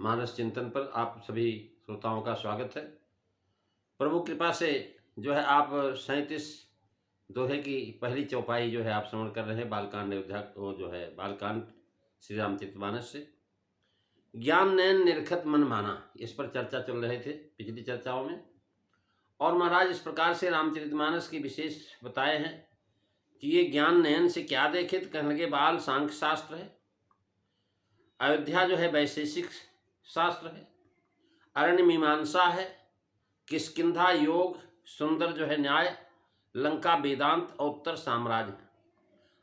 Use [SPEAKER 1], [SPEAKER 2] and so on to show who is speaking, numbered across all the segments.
[SPEAKER 1] मानस चिंतन पर आप सभी श्रोताओं का स्वागत है। प्रभु कृपा से जो है आप 37 दोहे की पहली चौपाई जो है आप श्रवण कर रहे हैं बालकांड अयोध्या वो जो है बालकांड श्री रामचरितमानस से। ज्ञान नयन निरखत मन माना, इस पर चर्चा चल रहे थे पिछली चर्चाओं में। और महाराज इस प्रकार से रामचरितमानस की विशेष बताए हैं कि ये ज्ञान नयन से क्या देखे, तो कहने लगे बाल सांख्य शास्त्र है, अयोध्या जो है वैशेषिक शास्त्र है, अरण्य मीमांसा है, किष्किंधा योग, सुंदर जो है न्याय, लंका वेदांत और उत्तर साम्राज्य है।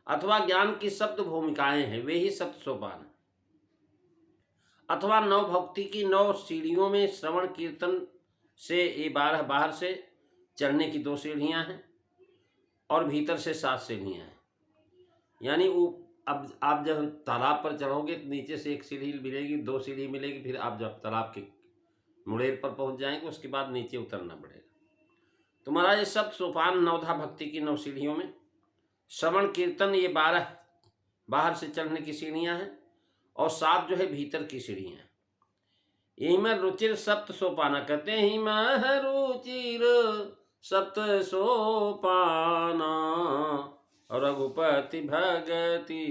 [SPEAKER 1] अथवा ज्ञान की सप्त भूमिकाएं हैं, वे ही सप्त सोपान। अथवा 9 भक्ति की 9 सीढ़ियों में श्रवण कीर्तन से ये 12 बाहर से चढ़ने की 2 सीढ़ियां हैं और भीतर से 7 सीढ़ियां हैं। यानी वो अब आप जब तालाब पर चढ़ोगे तो नीचे से 1 सीढ़ी मिलेगी, 2 सीढ़ी मिलेगी, फिर आप जब तालाब के मुड़ेर पर पहुंच जाएंगे उसके बाद नीचे उतरना पड़ेगा। तो महाराज ये सब सोपान 9 भक्ति की 9 सीढ़ियों में श्रवण कीर्तन ये 12 बाहर से चढ़ने की सीढ़ियां हैं और 7 जो है भीतर की सीढ़ियां हैं। यही में रुचिर सप्त सोपाना कहते हैं, ही में रुचिर सप्त सोपाना रघुपति भगति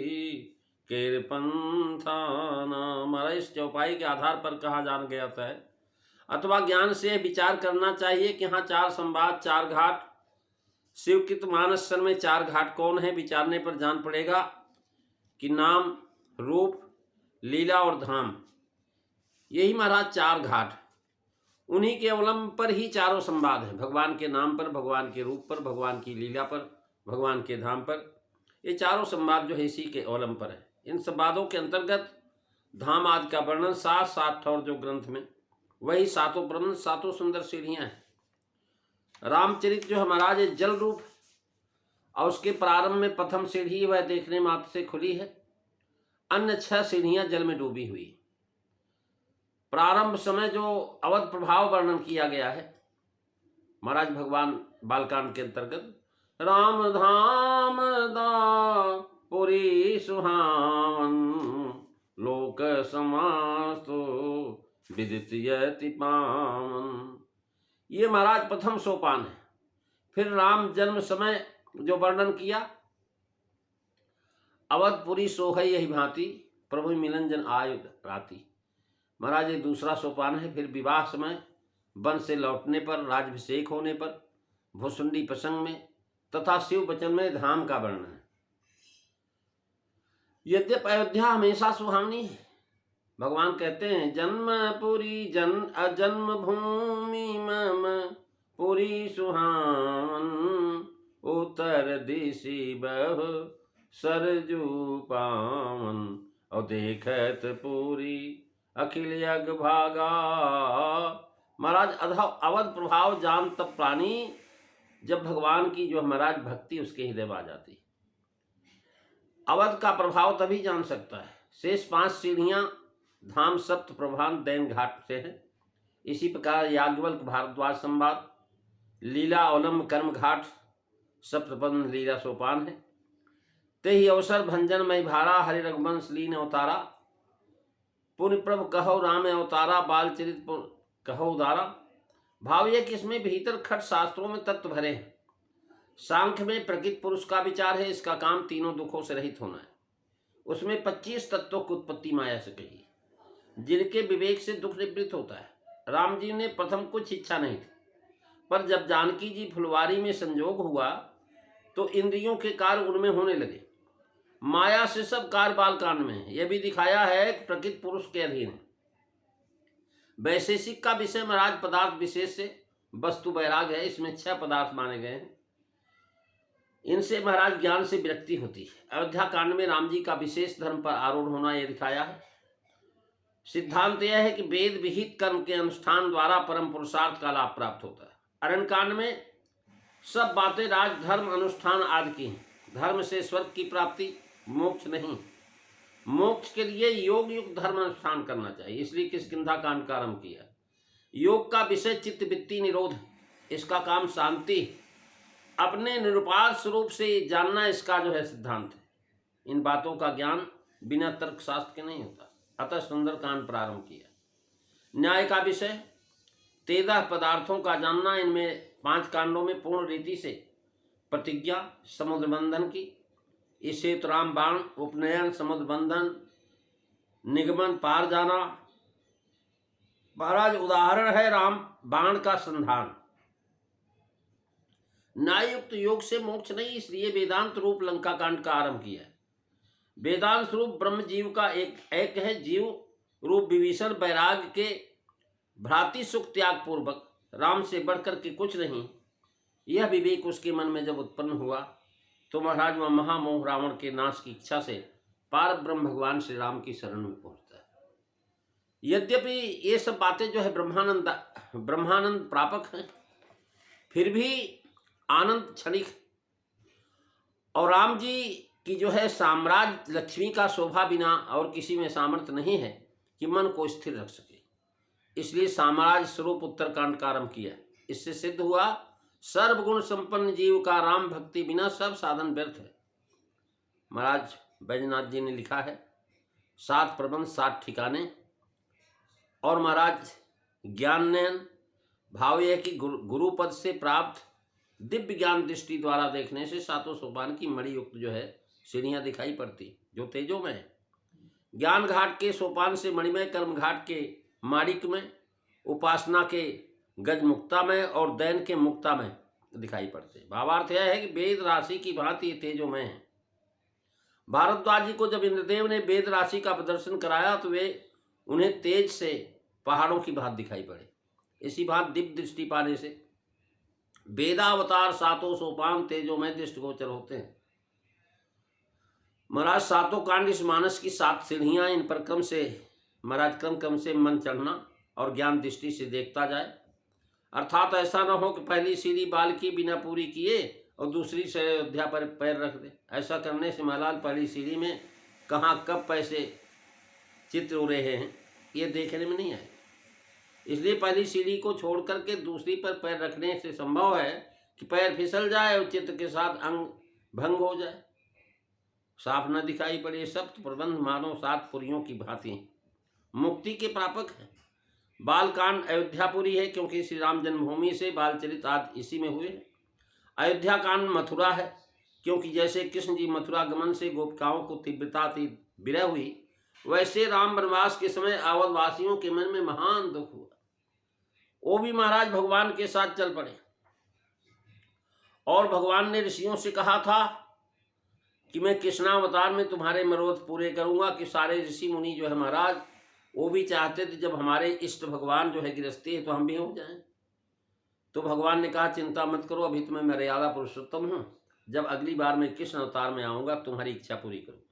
[SPEAKER 1] कृपंथाना। हमारा इस चौपाई के आधार पर कहा जान गया था। अथवा ज्ञान से विचार करना चाहिए कि हाँ 4 संवाद 4 घाट, शिवकृत मानस में 4 घाट कौन है, विचारने पर जान पड़ेगा कि नाम, रूप, लीला और धाम, यही महाराज 4 घाट। उन्हीं के अवलंब पर ही चारों संवाद हैं, भगवान के नाम पर, भगवान के रूप पर, भगवान की लीला पर, भगवान के धाम पर। ये चारों संवाद जो है इसी के अवलंब पर है। इन संवादों के अंतर्गत धाम आदि का वर्णन 7 ठौर जो ग्रंथ में, वही 7 ब्रह्म 7 सुंदर सीढ़ियां हैं। रामचरित जो है महाराज जल रूप और उसके प्रारंभ में प्रथम सीढ़ी वह देखने मात्र से खुली है, अन्य 6 सीढ़ियां जल में डूबी हुई। प्रारंभ समय जो अवध प्रभाव वर्णन किया गया है महाराज भगवान बालकांड के अंतर्गत, राम धाम दा पुरी सुहावन लोक समास्तो विदित यति पावन, ये महाराज प्रथम सोपान है। फिर राम जन्म समय जो वर्णन किया, अवधपुरी सोहई यही भांति प्रभु मिलन जन आयु राति, महाराज ये दूसरा सोपान है। फिर विवाह समय, वन से लौटने पर, राज्याभिषेक होने पर, भुसुंडी प्रसंग में तथा शिव वचन में धाम का वर्णन है। यद्यप अयोध्या हमेशा सुहावनी है, भगवान कहते हैं जन्मपुरी जन्म भूमि मम पुरी सुहावन उत्तर दिशि बहु सरजू पावन और देखत पूरी अखिल यज्ञ भागा। महाराज अवध प्रभाव जान तब प्राणी जब भगवान की जो महाराज भक्ति उसके हृदय में आ जाती। अवध का प्रभाव तभी जान सकता है। शेष 5 सीढ़ियां धाम सप्त प्रभान दैन घाट से है। इसी प्रकार याज्ञवल्क भारद्वाज संवाद, लीला अवलंब कर्म घाट सप्तपद लीला सोपान है। ते ही अवसर भंजन मई भारा हरि रघुवंश लीन अवतारा, पुण्य प्रभु कहो राम अवतारा बालचरित कहो उदारा। भाव यह कि इसमें भीतर खट शास्त्रों में तत्व भरे हैं। सांख्य में प्रकृत पुरुष का विचार है, इसका काम तीनों दुखों से रहित होना है। उसमें 25 तत्वों की उत्पत्ति माया से कही, जिनके विवेक से दुख निवृत्त होता है। राम जी ने प्रथम कुछ इच्छा नहीं थी, पर जब जानकी जी फुलवारी में संजोग हुआ तो इंद्रियों के कार्य उनमें होने लगे। माया से सब कार्य बालकांड में है। यह भी दिखाया है कि प्रकृत पुरुष के अधीन है। वैशेषिक का विषय महाराज पदार्थ विशेष से वस्तु वैराग है। इसमें 6 पदार्थ माने गए हैं। इनसे महाराज ज्ञान से विरक्ति होती है। अयोध्या कांड में राम जी का विशेष धर्म पर आरूढ़ होना यह दिखाया है। सिद्धांत यह है कि वेद विहित कर्म के अनुष्ठान द्वारा परम पुरुषार्थ का लाभ प्राप्त होता है। अरण्य कांड में सब बातें राज धर्म अनुष्ठान आदि की हैं। धर्म से स्वर्ग की प्राप्ति, मोक्ष नहीं। मोक्ष के लिए योग युक्त धर्म अनुष्ठान करना चाहिए, इसलिए किष्किंधा कांड का आरंभ किया। योग का विषय चित्त वृत्ति निरोध है। इसका काम शांति, अपने निरुपाध स्वरूप से जानना इसका जो है सिद्धांत है। इन बातों का ज्ञान बिना तर्क शास्त्र के नहीं होता। अतः सुंदरकांड प्रारंभ किया। न्याय का विषय 13 पदार्थों का जानना। इनमें 5 कांडों में पूर्ण रीति से प्रतिज्ञा समुद्र बंधन की, इससे राम बाण, उपनयन, समुद्र बंधन, निगमन, पार जाना। महाराज उदाहरण है राम बाण का संधान। न्यायुक्त योग से मोक्ष नहीं, इसलिए वेदांत रूप लंका कांड का आरंभ किया है। वेदांत रूप ब्रह्म जीव का एक है। जीव रूप विभीषण वैराग्य के भ्राति सुख त्याग पूर्वक राम से बढ़कर के कुछ नहीं, यह विवेक उसके मन में जब उत्पन्न हुआ तो महाराज वह महामोह रावण के नाश की इच्छा से पार ब्रह्म भगवान श्री राम की शरण में पहुंचता है। यद्यपि ये सब बातें जो है ब्रह्मानंद प्रापक हैं, फिर भी आनंद क्षणिक। और राम जी की जो है साम्राज्य लक्ष्मी का शोभा बिना और किसी में सामर्थ्य नहीं है कि मन को स्थिर रख सके, इसलिए साम्राज्य स्वरूप उत्तरकांड का आरंभ किया। इससे सिद्ध हुआ सर्वगुण संपन्न जीव का राम भक्ति बिना सब साधन व्यर्थ है। महाराज बैजनाथ जी ने लिखा है 7 प्रबंध 7 ठिकाने। और महाराज ज्ञान नयन भाव यह कि गुरु पद से प्राप्त दिव्य ज्ञान दृष्टि द्वारा देखने से 7 सोपान की मणि युक्त जो है सीढ़ियां दिखाई पड़ती, जो तेजो में है। ज्ञान घाट के सोपान से मणिमय, कर्म घाट के माणिक में, उपासना के गज मुक्ता में और दैन के मुक्ता में दिखाई पड़ते। भावार्थ यह है कि वेद राशि की भांति तेजो में है। भारद्वाज जी को जब इंद्रदेव ने वेद राशि का प्रदर्शन कराया तो वे उन्हें तेज से पहाड़ों की भांति दिखाई पड़े। इसी भांति दिव्य दृष्टि पाने से वेदावतार 7 सोपान तेजो में दृष्टिगोचर होते हैं। महाराज 7 कांड इस मानस की 7 सीढ़ियां, इन पर क्रम से महाराज क्रम से मन चढ़ना और ज्ञान दृष्टि से देखता जाए। अर्थात ऐसा न हो कि पहली सीढ़ी बाल की बिना पूरी किए और दूसरी से अयोध्या पर पैर रख दे। ऐसा करने से महाराज पहली सीढ़ी में कहाँ कब पैसे चित्र हो रहे हैं ये देखने में नहीं आए। इसलिए पहली सीढ़ी को छोड़ करके दूसरी पर पैर रखने से संभव है कि पैर फिसल जाए और चित्र के साथ अंग भंग हो जाए, साफ न दिखाई पड़े। सप्त प्रबंध मानो 7 पुरियों की भांति मुक्ति के प्रापक है। बालकांड अयोध्यापुरी है क्योंकि श्री राम जन्मभूमि से बालचरित आदि इसी में हुए। अयोध्या कांड मथुरा है क्योंकि जैसे कृष्ण जी मथुरा गमन से गोपिकाओं को तीव्रता थी विरह हुई, वैसे राम वनवास के समय अवध वासियों के मन में महान दुख हुआ। वो भी महाराज भगवान के साथ चल पड़े और भगवान ने ऋषियों से कहा था कि मैं कृष्णावतार में तुम्हारे मनोरथ पूरे करूंगा। कि सारे ऋषि मुनि जो है महाराज वो भी चाहते थे जब हमारे इष्ट भगवान जो है गृहस्थी है तो हम भी हो जाएं। तो भगवान ने कहा चिंता मत करो, अभी तो मैं मर्यादा पुरुषोत्तम हूँ, जब अगली बार मैं कृष्ण अवतार में आऊँगा तुम्हारी इच्छा पूरी करूँगा।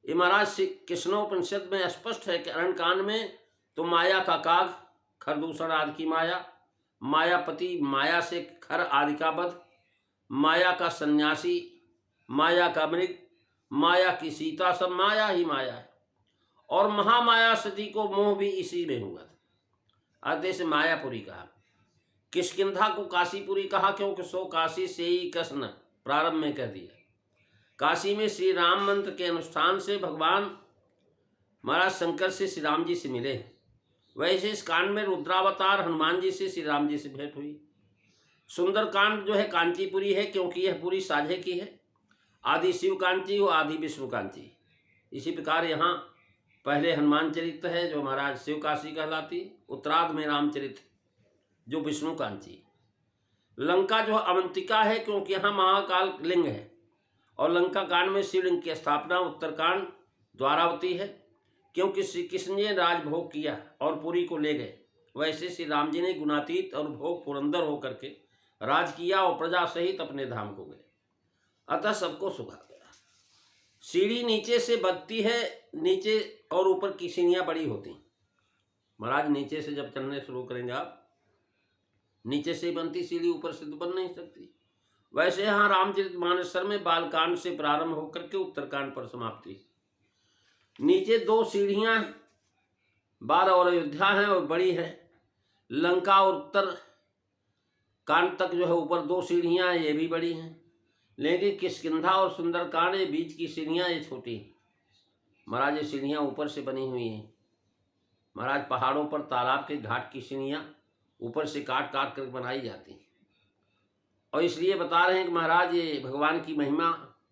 [SPEAKER 1] ये महाराज कृष्णोपनिषद में स्पष्ट है कि अरण्यकांड में तो माया का काग, खरदूषण आदि की माया, मायापति माया से खर आदि का वध, माया का सन्यासी, माया का मृग, माया की सीता, सब माया ही माया है। और महामाया सती को मोह भी इसी में हुआ था, अतः से मायापुरी कहा। किष्किंधा को काशीपुरी कहा क्योंकि सो काशी से ही कृष्ण प्रारंभ में कह दिया। काशी में श्री राम मंत्र के अनुष्ठान से भगवान महाराज शंकर से श्री राम जी से मिले। वैसे इस कांड में रुद्रावतार हनुमान जी से श्री राम जी से भेंट हुई। सुंदर कांड जो है कांचीपुरी है क्योंकि यह पूरी साझे की है। आदि शिव कांची हो आदि विष्णु कांची। इसी प्रकार यहाँ पहले हनुमान चरित्र है जो महाराज शिव काशी कहलाती, उत्तरार्ध में रामचरित्र जो विष्णु कांची। लंका जो अवंतिका है क्योंकि यहाँ महाकाल लिंग है और लंका कांड में शिवलिंग की स्थापना उत्तरकांड द्वारावती है क्योंकि श्री कृष्ण ने राजभोग किया और पुरी को ले गए। वैसे श्री राम जी ने गुणातीत और भोग पुरंदर होकर के राज किया और प्रजा सहित अपने धाम को गए, अतः सबको सुखा गया। सीढ़ी नीचे से बढ़ती है, नीचे और ऊपर की सीढ़ियाँ बड़ी होती। महाराज नीचे से जब चलने शुरू करेंगे आप, नीचे से बनती सीढ़ी ऊपर से तो बन नहीं सकती। वैसे यहाँ रामचरितमानस में बालकांड से प्रारंभ होकर के उत्तरकांड पर समाप्ति। नीचे 2 सीढ़ियाँ 12 और अयोध्या हैं और बड़ी है। लंका और उत्तर कांड तक जो है ऊपर 2 सीढ़ियाँ हैं, ये भी बड़ी हैं। लेकिन किष्किंधा और सुंदरकांड ये बीच की सीढ़ियाँ ये छोटी। महाराज ये सीढ़ियाँ ऊपर से बनी हुई हैं। महाराज पहाड़ों पर तालाब के घाट की सीढ़ियाँ ऊपर से काट काट कर बनाई जाती हैं, और इसलिए बता रहे हैं कि महाराज ये भगवान की महिमा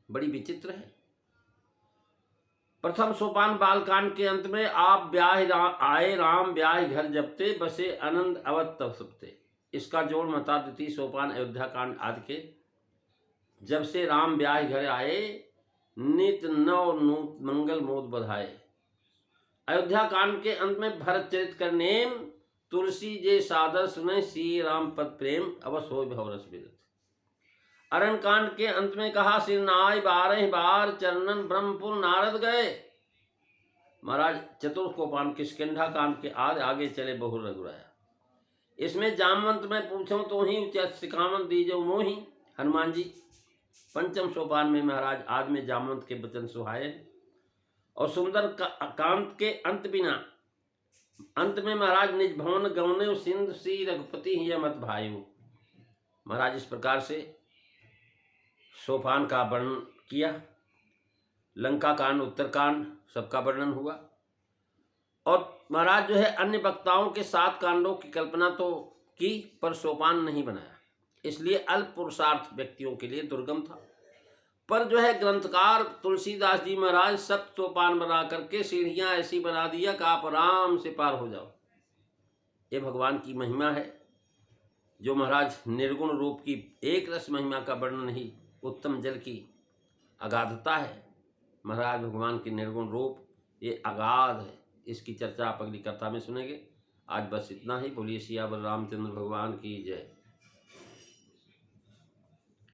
[SPEAKER 1] बड़ी विचित्र है। प्रथम सोपान बालकांड के अंत में आप ब्याह आए राम ब्याह घर जपते बसे आनंद अवध तब सबते। इसका जोड़ मता द्वितीय सोपान अयोध्या कांड आदि के जब से राम ब्याह घर आए नित नव नूत मंगल मोद बधाए। अयोध्या कांड के अंत में भरत चरित कर नेम तुलसी जे सादर सुने श्री राम पद प्रेम अवस हो भवरस विरत। अरण्य कांड के अंत में कहा सिर नाय 12 बार चरणन ब्रह्मपुर नारद गए। महाराज चतुर्थोपान किष्किंधा कांड के आगे चले बहुर रघुराया। इसमें जामवंत में पूछो तो ही उचित सिखावन दीजो मोही हनुमान जी। पंचम सोपान में महाराज आज में जामवंत के वचन सुहाए और सुंदर कांत के अंत बिना अंत में महाराज निज भवन गौने सिंध श्री रघुपति ही मत भायु। महाराज इस प्रकार से सोपान का वर्णन किया। लंका कांड उत्तरकांड सबका वर्णन हुआ, और महाराज जो है अन्य वक्ताओं के 7 कांडों की कल्पना तो की पर सोपान नहीं बनाया, इसलिए अल्प पुरुषार्थ व्यक्तियों के लिए दुर्गम था। पर जो है ग्रंथकार तुलसीदास जी महाराज सब सोपान बना करके सीढ़ियाँ ऐसी बना दिया कि आप आराम से पार हो जाओ। ये भगवान की महिमा है, जो महाराज निर्गुण रूप की एक रस महिमा का वर्णन ही उत्तम जल की अगाधता है। महाराज भगवान की निर्गुण रूप ये अगाध है। इसकी चर्चा आप अगली कथा में सुनेंगे। आज बस इतना ही। बोलिए सियावर रामचंद्र भगवान की जय।